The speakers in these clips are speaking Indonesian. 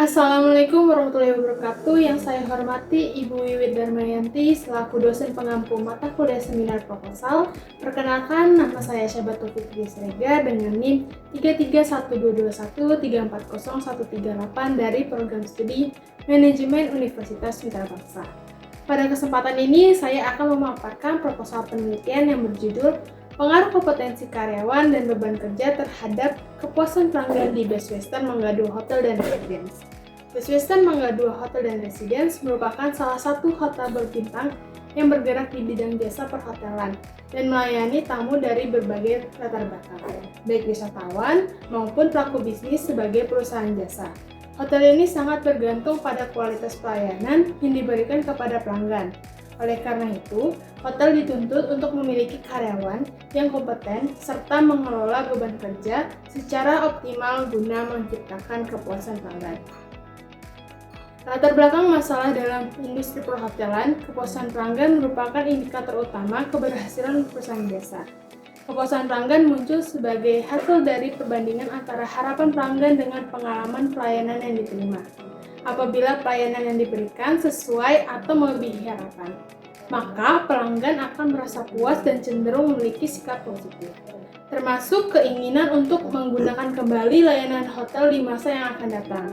Assalamualaikum warahmatullahi wabarakatuh. Yang saya hormati Ibu Wiwit Darmayanti selaku dosen pengampu mata kuliah seminar proposal. Perkenalkan, nama saya Syabat Taufik Srega dengan NIM 33121340138 dari program studi Manajemen Universitas Mitra Bangsa. Pada kesempatan ini, saya akan memaparkan proposal penelitian yang berjudul Pengaruh kompetensi karyawan dan beban kerja terhadap kepuasan pelanggan di Best Western Mangga II Hotel dan Residence. Best Western Mangga II Hotel dan Residence merupakan salah satu hotel berbintang yang bergerak di bidang jasa perhotelan dan melayani tamu dari berbagai latar belakang, baik wisatawan maupun pelaku bisnis sebagai perusahaan jasa. Hotel ini sangat bergantung pada kualitas pelayanan yang diberikan kepada pelanggan. Oleh karena itu, hotel dituntut untuk memiliki karyawan yang kompeten serta mengelola beban kerja secara optimal guna menciptakan kepuasan pelanggan. Latar belakang masalah dalam industri perhotelan, kepuasan pelanggan merupakan indikator utama keberhasilan perusahaan jasa. Kepuasan pelanggan muncul sebagai hasil dari perbandingan antara harapan pelanggan dengan pengalaman pelayanan yang diterima. Apabila pelayanan yang diberikan sesuai atau melebihi harapan, maka pelanggan akan merasa puas dan cenderung memiliki sikap positif, termasuk keinginan untuk menggunakan kembali layanan hotel di masa yang akan datang.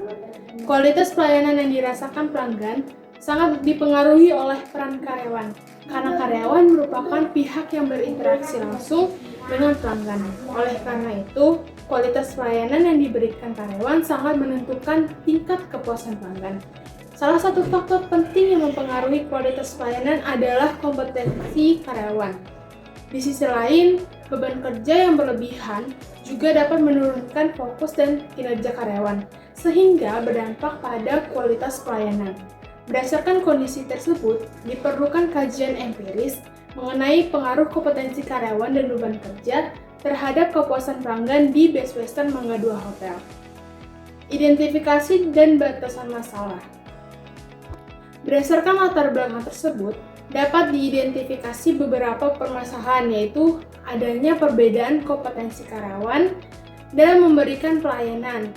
Kualitas pelayanan yang dirasakan pelanggan sangat dipengaruhi oleh peran karyawan, karena karyawan merupakan pihak yang berinteraksi langsung dengan pelanggan. Oleh karena itu, kualitas pelayanan yang diberikan karyawan sangat menentukan tingkat kepuasan pelanggan. Salah satu faktor penting yang mempengaruhi kualitas pelayanan adalah kompetensi karyawan. Di sisi lain, beban kerja yang berlebihan juga dapat menurunkan fokus dan kinerja karyawan, sehingga berdampak pada kualitas pelayanan. Berdasarkan kondisi tersebut, diperlukan kajian empiris mengenai pengaruh kompetensi karyawan dan beban kerja terhadap kepuasan pelanggan di Best Western Mangga II Hotel. Identifikasi dan batasan masalah. Berdasarkan latar belakang tersebut, dapat diidentifikasi beberapa permasalahan, yaitu adanya perbedaan kompetensi karyawan dalam memberikan pelayanan,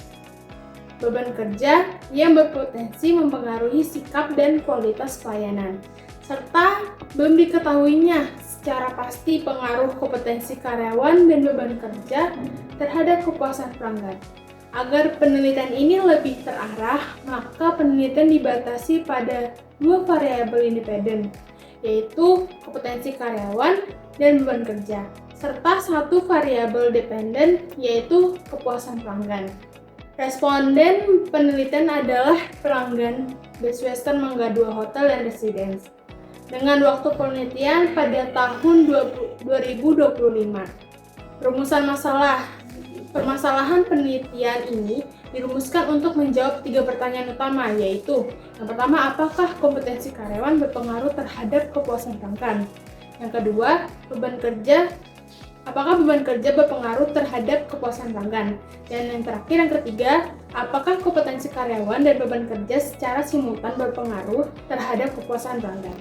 beban kerja yang berpotensi mempengaruhi sikap dan kualitas pelayanan, serta belum diketahuinya secara pasti pengaruh kompetensi karyawan dan beban kerja terhadap kepuasan pelanggan. Agar penelitian ini lebih terarah, maka penelitian dibatasi pada dua variabel independen, yaitu kompetensi karyawan dan beban kerja, serta satu variabel dependen, yaitu kepuasan pelanggan. Responden penelitian adalah pelanggan Best Western Mangga II Hotel dan Residence dengan waktu penelitian pada tahun 2025. Rumusan masalah. Permasalahan penelitian ini dirumuskan untuk menjawab 3 pertanyaan utama, yaitu yang pertama, apakah kompetensi karyawan berpengaruh terhadap kepuasan pelanggan? Yang kedua, apakah beban kerja berpengaruh terhadap kepuasan pelanggan? Dan yang terakhir, yang ketiga, apakah kompetensi karyawan dan beban kerja secara simultan berpengaruh terhadap kepuasan pelanggan?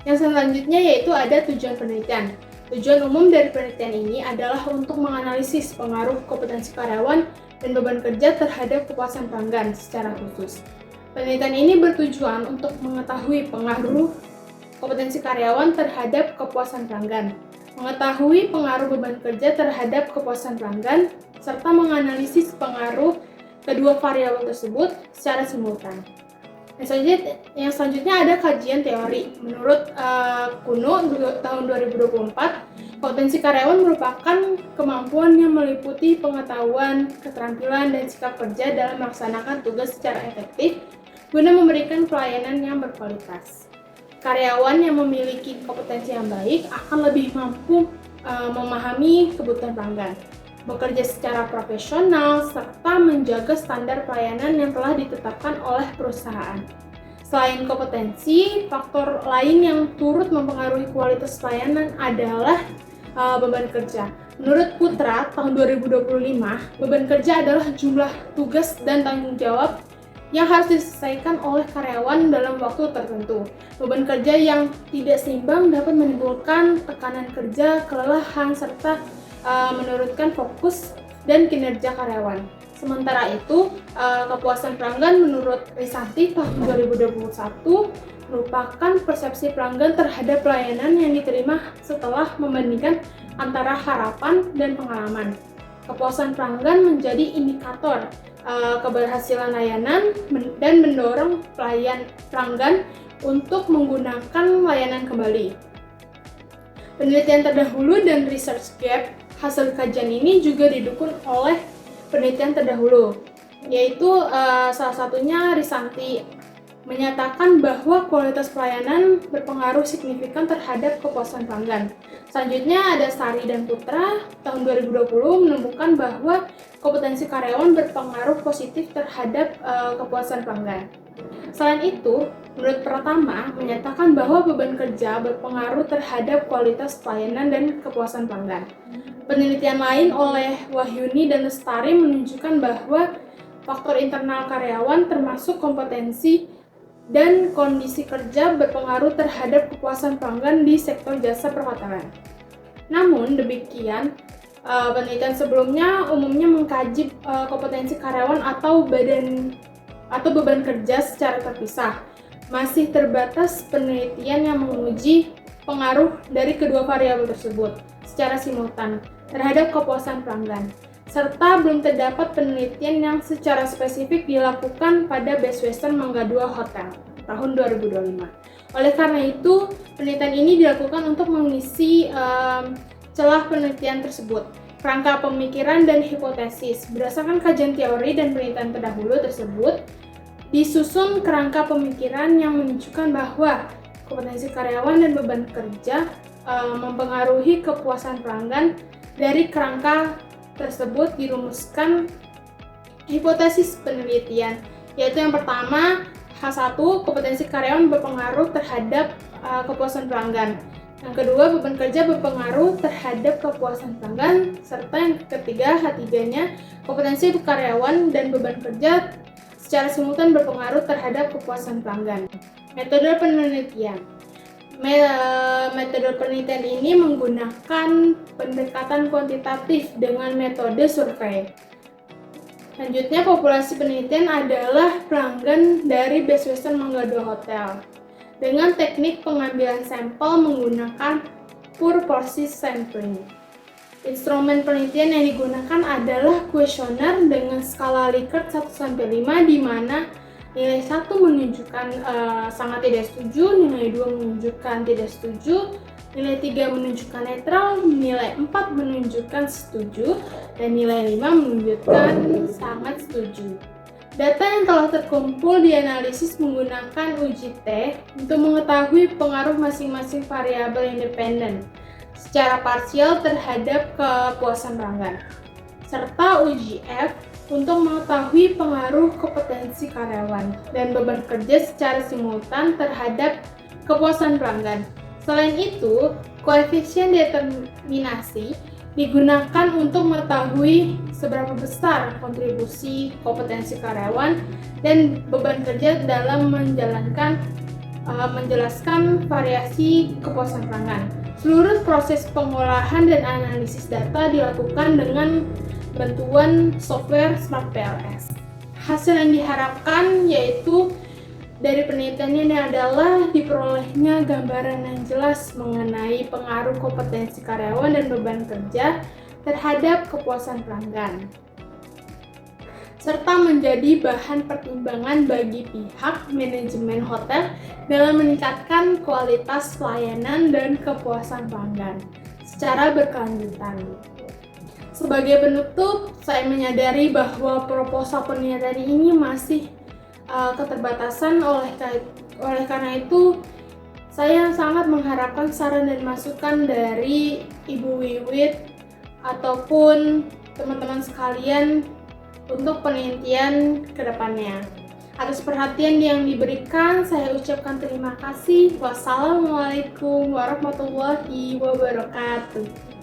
Yang selanjutnya yaitu ada tujuan penelitian. Tujuan umum dari penelitian ini adalah untuk menganalisis pengaruh kompetensi karyawan dan beban kerja terhadap kepuasan pelanggan secara khusus. Penelitian ini bertujuan untuk mengetahui pengaruh kompetensi karyawan terhadap kepuasan pelanggan, mengetahui pengaruh beban kerja terhadap kepuasan pelanggan, serta menganalisis pengaruh kedua variabel tersebut secara simultan. Yang selanjutnya ada kajian teori. Menurut Kuno tahun 2024, kompetensi karyawan merupakan kemampuan yang meliputi pengetahuan, keterampilan, dan sikap kerja dalam melaksanakan tugas secara efektif guna memberikan pelayanan yang berkualitas. Karyawan yang memiliki kompetensi yang baik akan lebih mampu memahami kebutuhan pelanggan, bekerja secara profesional, serta menjaga standar pelayanan yang telah ditetapkan oleh perusahaan. Selain kompetensi, faktor lain yang turut mempengaruhi kualitas pelayanan adalah beban kerja. Menurut Putra tahun 2025, beban kerja adalah jumlah tugas dan tanggung jawab yang harus diselesaikan oleh karyawan dalam waktu tertentu. Beban kerja yang tidak seimbang dapat menimbulkan tekanan kerja, kelelahan, serta menurunkan fokus dan kinerja karyawan. Sementara itu, kepuasan pelanggan menurut Risanti tahun 2021 merupakan persepsi pelanggan terhadap pelayanan yang diterima setelah membandingkan antara harapan dan pengalaman. Kepuasan pelanggan menjadi indikator keberhasilan layanan dan mendorong pelanggan untuk menggunakan layanan kembali. Penelitian terdahulu dan research gap hasil kajian ini juga didukung oleh penelitian terdahulu, yaitu salah satunya Risanti menyatakan bahwa kualitas pelayanan berpengaruh signifikan terhadap kepuasan pelanggan. Selanjutnya ada Sari dan Putra tahun 2020 menemukan bahwa kompetensi karyawan berpengaruh positif terhadap kepuasan pelanggan. Selain itu, menurut Pratama menyatakan bahwa beban kerja berpengaruh terhadap kualitas pelayanan dan kepuasan pelanggan. Penelitian lain oleh Wahyuni dan Lestari menunjukkan bahwa faktor internal karyawan termasuk kompetensi dan kondisi kerja berpengaruh terhadap kepuasan pelanggan di sektor jasa perhotelan. Namun demikian, penelitian sebelumnya umumnya mengkaji kompetensi karyawan atau beban kerja secara terpisah. Masih terbatas penelitian yang menguji pengaruh dari kedua variabel tersebut secara simultan terhadap kepuasan pelanggan, serta belum terdapat penelitian yang secara spesifik dilakukan pada Best Western Mangga 2 Hotel tahun 2025. Oleh karena itu, penelitian ini dilakukan untuk mengisi celah penelitian tersebut. Kerangka pemikiran dan hipotesis berdasarkan kajian teori dan penelitian terdahulu tersebut disusun kerangka pemikiran yang menunjukkan bahwa kompetensi karyawan dan beban kerja mempengaruhi kepuasan pelanggan. Dari kerangka tersebut dirumuskan hipotesis penelitian, yaitu yang pertama H1, kompetensi karyawan berpengaruh terhadap kepuasan pelanggan. Yang kedua, beban kerja berpengaruh terhadap kepuasan pelanggan, serta yang ketiga, H3-nya, kompetensi karyawan dan beban kerja secara simultan berpengaruh terhadap kepuasan pelanggan. Metode penelitian. Metode penelitian ini menggunakan pendekatan kuantitatif dengan metode survei. Selanjutnya, populasi penelitian adalah pelanggan dari Best Western Mangga 2 Hotel dengan teknik pengambilan sampel menggunakan pure porsi sampling. Instrumen penelitian yang digunakan adalah kuesioner dengan skala Likert 1-5, di mana nilai 1 menunjukkan sangat tidak setuju, nilai 2 menunjukkan tidak setuju, nilai 3 menunjukkan netral, nilai 4 menunjukkan setuju, dan nilai 5 menunjukkan sangat setuju. Data yang telah terkumpul dianalisis menggunakan uji T untuk mengetahui pengaruh masing-masing variabel independen secara parsial terhadap kepuasan pelanggan, serta uji F untuk mengetahui pengaruh kompetensi karyawan dan beban kerja secara simultan terhadap kepuasan pelanggan. Selain itu, koefisien determinasi digunakan untuk mengetahui seberapa besar kontribusi kompetensi karyawan dan beban kerja dalam menjelaskan variasi kepuasan pelanggan. Seluruh proses pengolahan dan analisis data dilakukan dengan bantuan software Smart PLS. Hasil yang diharapkan yaitu dari penelitian ini adalah diperolehnya gambaran yang jelas mengenai pengaruh kompetensi karyawan dan beban kerja terhadap kepuasan pelanggan, serta menjadi bahan pertimbangan bagi pihak manajemen hotel dalam meningkatkan kualitas pelayanan dan kepuasan pelanggan secara berkelanjutan. Sebagai penutup, saya menyadari bahwa proposal penelitian ini masih keterbatasan, oleh karena itu saya sangat mengharapkan saran dan masukan dari Ibu Wiwit ataupun teman-teman sekalian untuk penelitian ke depannya. Atas perhatian yang diberikan, saya ucapkan terima kasih. Wassalamualaikum warahmatullahi wabarakatuh.